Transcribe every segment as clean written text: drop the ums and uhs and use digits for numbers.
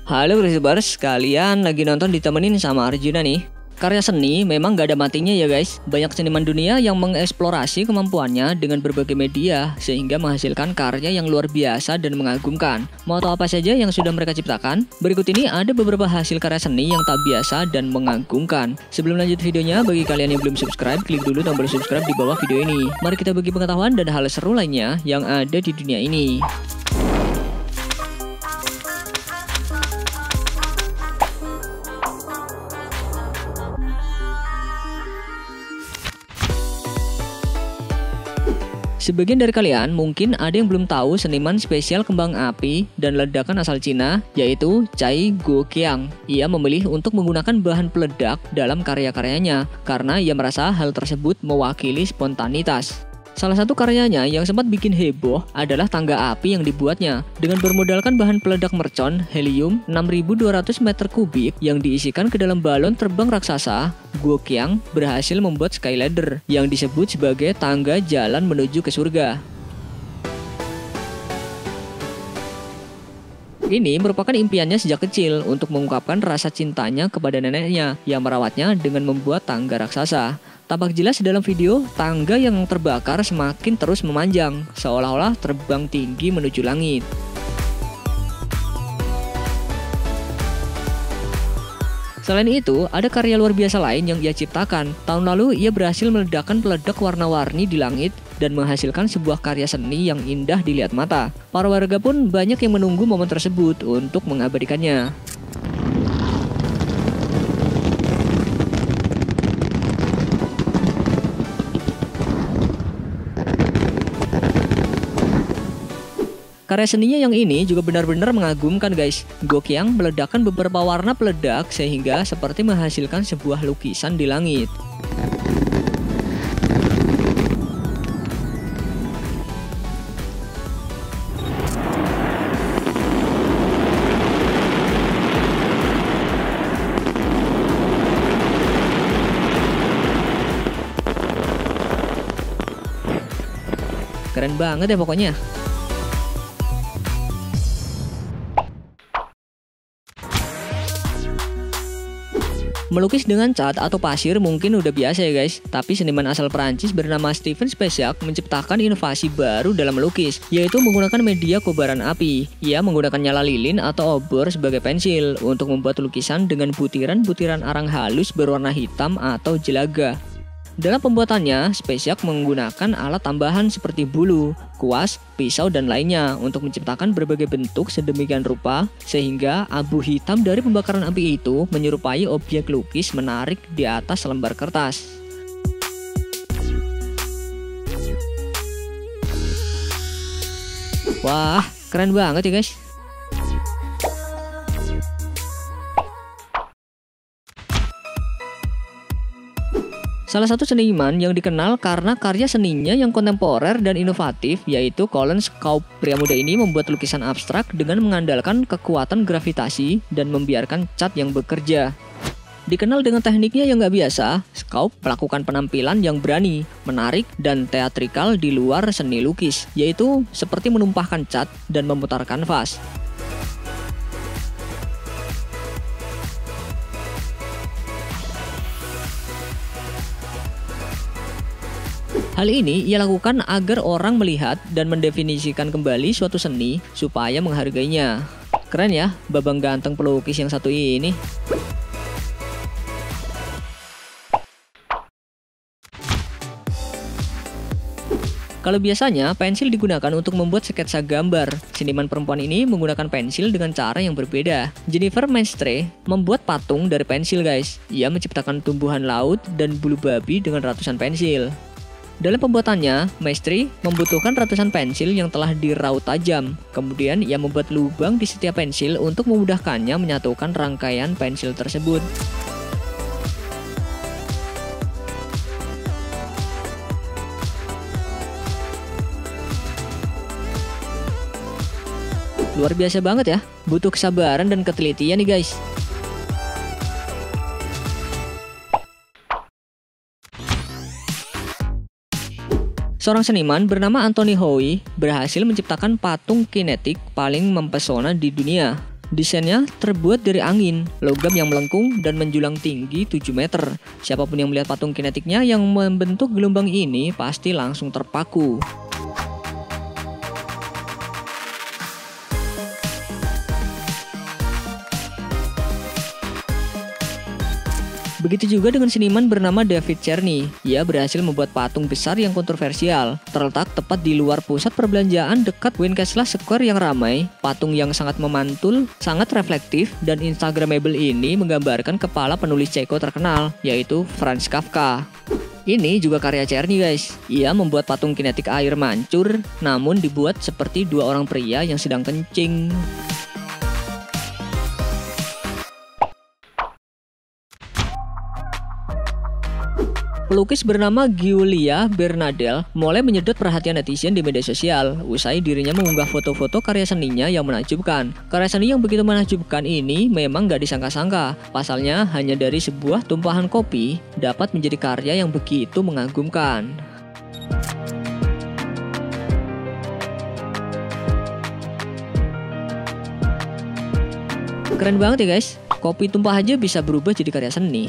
Halo Grisbers, kalian lagi nonton ditemenin sama Arjuna nih. Karya seni memang gak ada matinya ya guys. Banyak seniman dunia yang mengeksplorasi kemampuannya dengan berbagai media sehingga menghasilkan karya yang luar biasa dan mengagumkan. Mau tahu apa saja yang sudah mereka ciptakan? Berikut ini ada beberapa hasil karya seni yang tak biasa dan mengagumkan. Sebelum lanjut videonya, bagi kalian yang belum subscribe, klik dulu tombol subscribe di bawah video ini. Mari kita bagi pengetahuan dan hal seru lainnya yang ada di dunia ini. Sebagian dari kalian mungkin ada yang belum tahu seniman spesial kembang api dan ledakan asal Cina, yaitu Cai Guoqiang. Ia memilih untuk menggunakan bahan peledak dalam karya-karyanya karena ia merasa hal tersebut mewakili spontanitas. Salah satu karyanya yang sempat bikin heboh adalah tangga api yang dibuatnya dengan bermodalkan bahan peledak mercon helium 6.200 meter kubik yang diisikan ke dalam balon terbang raksasa. Guoqiang berhasil membuat Skyladder yang disebut sebagai tangga jalan menuju ke surga. Ini merupakan impiannya sejak kecil untuk mengungkapkan rasa cintanya kepada neneknya yang merawatnya dengan membuat tangga raksasa. Tampak jelas dalam video, tangga yang terbakar semakin terus memanjang, seolah-olah terbang tinggi menuju langit. Selain itu, ada karya luar biasa lain yang ia ciptakan. Tahun lalu, ia berhasil meledakkan peledak warna-warni di langit dan menghasilkan sebuah karya seni yang indah dilihat mata. Para warga pun banyak yang menunggu momen tersebut untuk mengabadikannya. Karya seninya yang ini juga benar-benar mengagumkan guys. Guoqiang meledakkan beberapa warna peledak sehingga seperti menghasilkan sebuah lukisan di langit. Keren banget ya pokoknya. Melukis dengan cat atau pasir mungkin udah biasa ya guys, tapi seniman asal Perancis bernama Steven Spesiak menciptakan inovasi baru dalam melukis, yaitu menggunakan media kobaran api. Ia menggunakan nyala lilin atau obor sebagai pensil untuk membuat lukisan dengan butiran-butiran arang halus berwarna hitam atau jelaga. Dalam pembuatannya, Spesiak menggunakan alat tambahan seperti bulu, kuas, pisau, dan lainnya untuk menciptakan berbagai bentuk sedemikian rupa sehingga abu hitam dari pembakaran api itu menyerupai objek lukis menarik di atas lembar kertas. Wah, keren banget ya guys. Salah satu seniman yang dikenal karena karya seninya yang kontemporer dan inovatif, yaitu Collins Kaup. Pria muda ini membuat lukisan abstrak dengan mengandalkan kekuatan gravitasi dan membiarkan cat yang bekerja. Dikenal dengan tekniknya yang gak biasa, Kaup melakukan penampilan yang berani, menarik, dan teatrikal di luar seni lukis, yaitu seperti menumpahkan cat dan memutar kanvas. Hal ini ia lakukan agar orang melihat dan mendefinisikan kembali suatu seni supaya menghargainya. Keren ya, babang ganteng pelukis yang satu ini. Kalau biasanya pensil digunakan untuk membuat sketsa gambar, seniman perempuan ini menggunakan pensil dengan cara yang berbeda. Jennifer Mestre membuat patung dari pensil guys. Ia menciptakan tumbuhan laut dan bulu babi dengan ratusan pensil. Dalam pembuatannya, Mestre membutuhkan ratusan pensil yang telah diraut tajam. Kemudian ia membuat lubang di setiap pensil untuk memudahkannya menyatukan rangkaian pensil tersebut. Luar biasa banget ya, butuh kesabaran dan ketelitian nih guys. Seorang seniman bernama Anthony Hoey berhasil menciptakan patung kinetik paling mempesona di dunia. Desainnya terbuat dari angin, logam yang melengkung dan menjulang tinggi 7 meter. Siapapun yang melihat patung kinetiknya yang membentuk gelombang ini pasti langsung terpaku. Begitu juga dengan seniman bernama David Czerny. Ia berhasil membuat patung besar yang kontroversial, terletak tepat di luar pusat perbelanjaan dekat Wenceslas Square yang ramai. Patung yang sangat memantul, sangat reflektif, dan instagramable ini menggambarkan kepala penulis Ceko terkenal, yaitu Franz Kafka. Ini juga karya Czerny guys. Ia membuat patung kinetik air mancur, namun dibuat seperti dua orang pria yang sedang kencing. Pelukis bernama Giulia Bernadel mulai menyedot perhatian netizen di media sosial usai dirinya mengunggah foto-foto karya seninya yang menakjubkan. Karya seni yang begitu menakjubkan ini memang gak disangka-sangka. Pasalnya hanya dari sebuah tumpahan kopi dapat menjadi karya yang begitu mengagumkan. Keren banget ya guys, kopi tumpah aja bisa berubah jadi karya seni.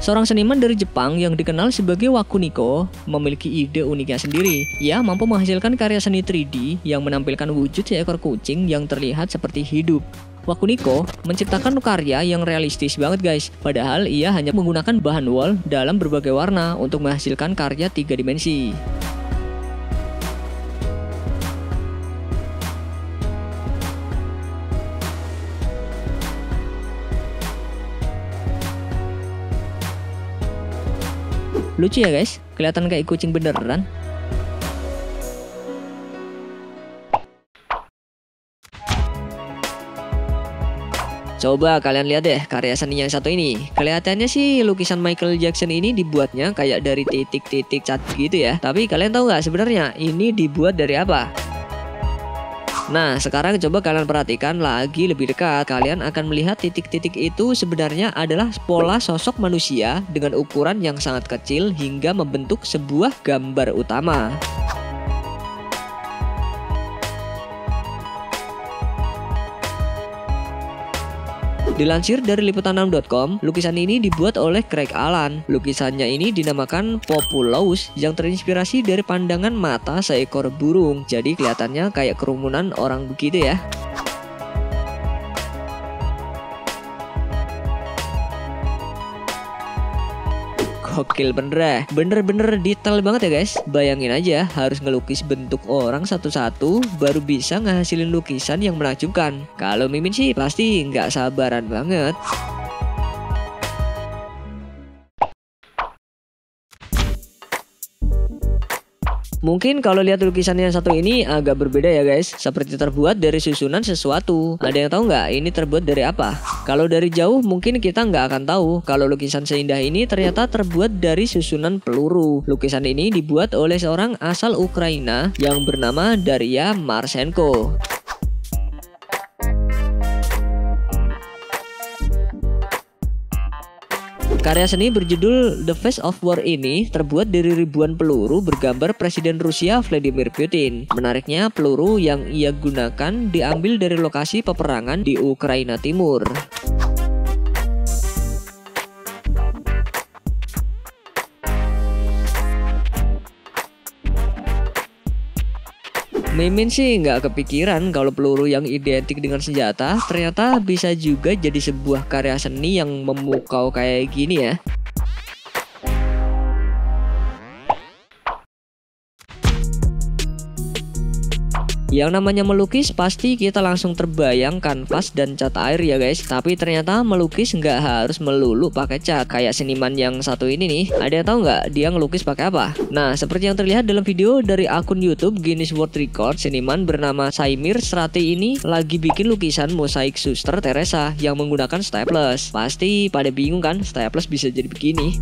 Seorang seniman dari Jepang yang dikenal sebagai Wakuniko memiliki ide uniknya sendiri. Ia mampu menghasilkan karya seni 3D yang menampilkan wujud seekor kucing yang terlihat seperti hidup. Wakuniko menciptakan karya yang realistis banget guys. Padahal ia hanya menggunakan bahan wol dalam berbagai warna untuk menghasilkan karya 3 dimensi. Lucu ya guys, kelihatan kayak kucing beneran. Coba kalian lihat deh karya seni yang satu ini. Kelihatannya sih lukisan Michael Jackson ini dibuatnya kayak dari titik-titik cat gitu ya. Tapi kalian tahu nggak sebenarnya ini dibuat dari apa? Nah, sekarang coba kalian perhatikan lagi lebih dekat. Kalian akan melihat titik-titik itu sebenarnya adalah pola sosok manusia dengan ukuran yang sangat kecil hingga membentuk sebuah gambar utama. Dilansir dari liputan6.com, lukisan ini dibuat oleh Craig Allan. Lukisannya ini dinamakan Populous yang terinspirasi dari pandangan mata seekor burung. Jadi kelihatannya kayak kerumunan orang begitu ya. Gokil bener-bener detail banget ya guys. Bayangin aja harus ngelukis bentuk orang satu-satu baru bisa ngehasilin lukisan yang menakjubkan. Kalau Mimin sih pasti nggak sabaran banget. Mungkin kalau lihat lukisan yang satu ini agak berbeda ya guys. Seperti terbuat dari susunan sesuatu. Ada yang tahu nggak ini terbuat dari apa? Kalau dari jauh mungkin kita nggak akan tahu kalau lukisan seindah ini ternyata terbuat dari susunan peluru. Lukisan ini dibuat oleh seorang asal Ukraina yang bernama Daria Marchenko. Karya seni berjudul The Face of War ini terbuat dari ribuan peluru bergambar Presiden Rusia Vladimir Putin. Menariknya, peluru yang ia gunakan diambil dari lokasi peperangan di Ukraina Timur. Mimin sih nggak kepikiran kalau peluru yang identik dengan senjata ternyata bisa juga jadi sebuah karya seni yang memukau kayak gini ya. Yang namanya melukis pasti kita langsung terbayang kanvas dan cat air ya guys. Tapi ternyata melukis nggak harus melulu pakai cat. Kayak seniman yang satu ini nih. Ada yang tahu nggak dia ngelukis pakai apa? Nah, seperti yang terlihat dalam video dari akun YouTube Guinness World Record, seniman bernama Saimir Srati ini lagi bikin lukisan mosaik Suster Teresa yang menggunakan staples. Pasti pada bingung kan staples bisa jadi begini.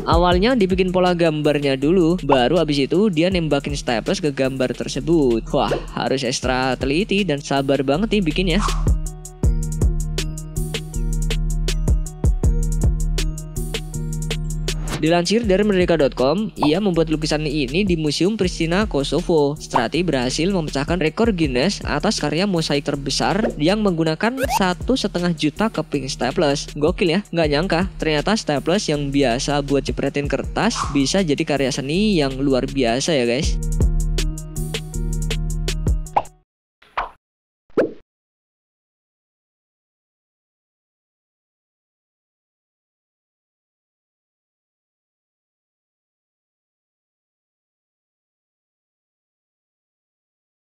Awalnya dibikin pola gambarnya dulu, baru abis itu dia nembakin staples ke gambar tersebut. Wah, harus ekstra teliti dan sabar banget nih bikinnya. Dilansir dari Merdeka.com, ia membuat lukisan ini di Museum Pristina, Kosovo. Strati berhasil memecahkan rekor Guinness atas karya mosaik terbesar yang menggunakan 1,5 juta keping staples. Gokil ya, nggak nyangka ternyata staples yang biasa buat jepretin kertas bisa jadi karya seni yang luar biasa ya guys.